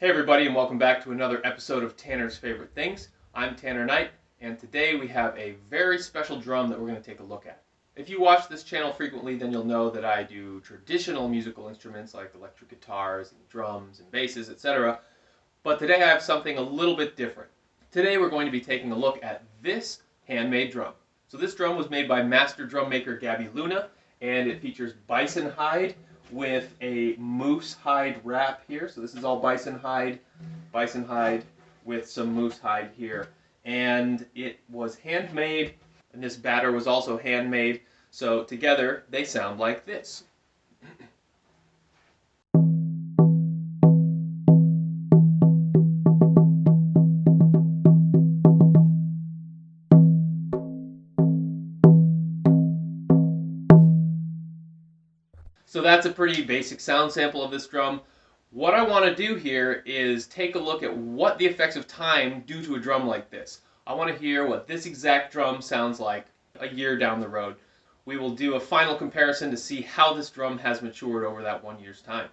Hey everybody, and welcome back to another episode of Tanner's Favorite Things. I'm Tanner Knight, and today we have a very special drum that we're going to take a look at. If you watch this channel frequently, then you'll know that I do traditional musical instruments like electric guitars and drums and basses, etc. But today I have something a little bit different. Today we're going to be taking a look at this handmade drum. So this drum was made by master drum maker Gabby Luna, and it features bison hide with a moose hide wrap here. So this is all bison hide with some moose hide here. And it was handmade, and this batter was also handmade. So together they sound like this. So that's a pretty basic sound sample of this drum. What I want to do here is take a look at what the effects of time do to a drum like this. I want to hear what this exact drum sounds like a year down the road. We will do a final comparison to see how this drum has matured over that 1 year's time.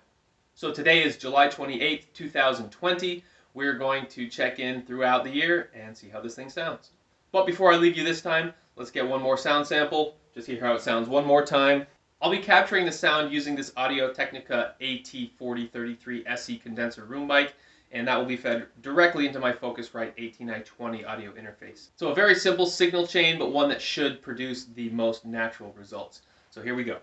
So today is July 28th, 2020. We're going to check in throughout the year and see how this thing sounds. But before I leave you this time, let's get one more sound sample. Just hear how it sounds one more time. I'll be capturing the sound using this Audio-Technica AT4033 SE condenser room mic, and that will be fed directly into my Focusrite AT920 audio interface. So a very simple signal chain, but one that should produce the most natural results. So here we go.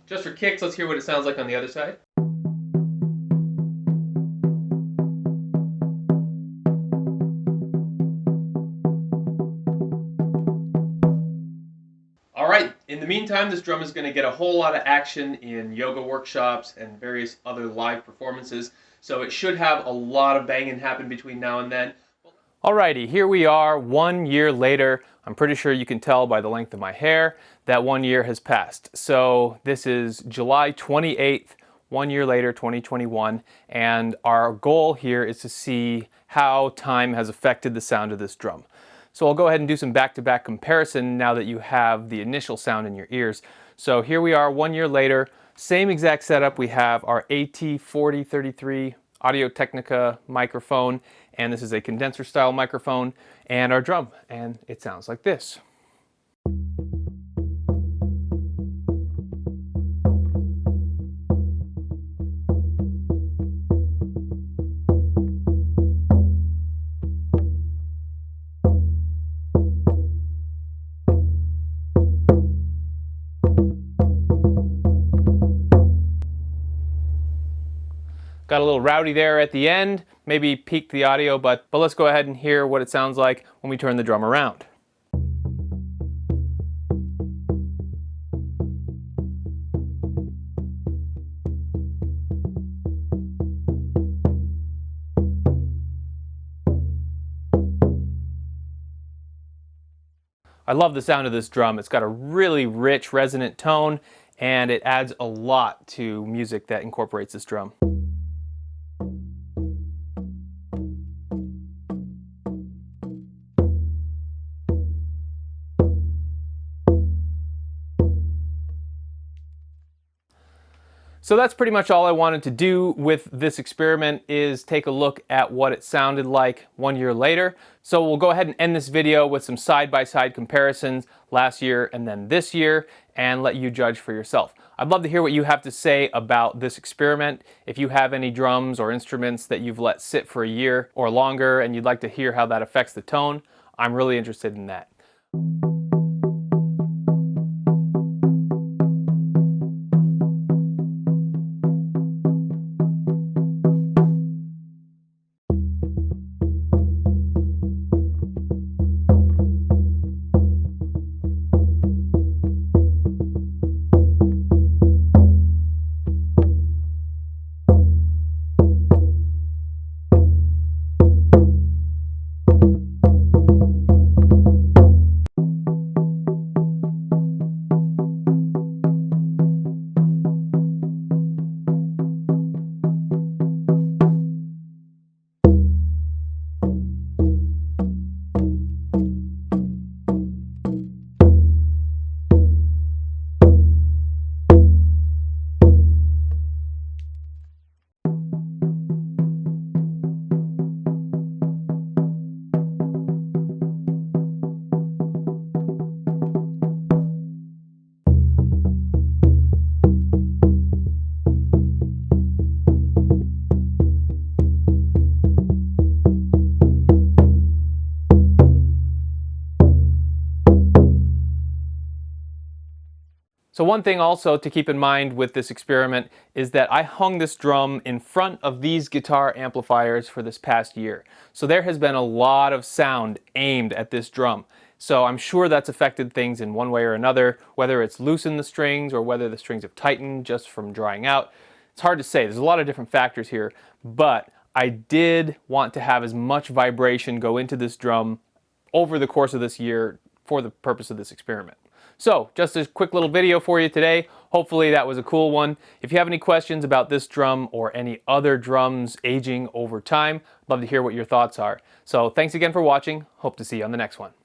Just for kicks, let's hear what it sounds like on the other side. Alright, in the meantime, this drum is going to get a whole lot of action in yoga workshops and various other live performances, so it should have a lot of banging happen between now and then. Alrighty, here we are 1 year later. I'm pretty sure you can tell by the length of my hair that 1 year has passed. So this is July 28th, 1 year later, 2021, and our goal here is to see how time has affected the sound of this drum. So I'll go ahead and do some back-to-back comparison now that you have the initial sound in your ears. So here we are 1 year later, same exact setup. We have our AT4033 Audio-Technica microphone, and this is a condenser style microphone, and our drum, and it sounds like this. Got a little rowdy there at the end, maybe peaked the audio, but let's go ahead and hear what it sounds like when we turn the drum around. I love the sound of this drum. It's got a really rich resonant tone, and it adds a lot to music that incorporates this drum. So that's pretty much all I wanted to do with this experiment, is take a look at what it sounded like 1 year later. So we'll go ahead and end this video with some side-by-side comparisons last year and then this year, and let you judge for yourself. I'd love to hear what you have to say about this experiment. If you have any drums or instruments that you've let sit for a year or longer and you'd like to hear how that affects the tone, I'm really interested in that. So one thing also to keep in mind with this experiment is that I hung this drum in front of these guitar amplifiers for this past year. So there has been a lot of sound aimed at this drum. So I'm sure that's affected things in one way or another, whether it's loosened the strings or whether the strings have tightened just from drying out. It's hard to say. There's a lot of different factors here, but I did want to have as much vibration go into this drum over the course of this year for the purpose of this experiment. So, just a quick little video for you today. Hopefully that was a cool one. If you have any questions about this drum or any other drums aging over time, I'd love to hear what your thoughts are. So, thanks again for watching. Hope to see you on the next one.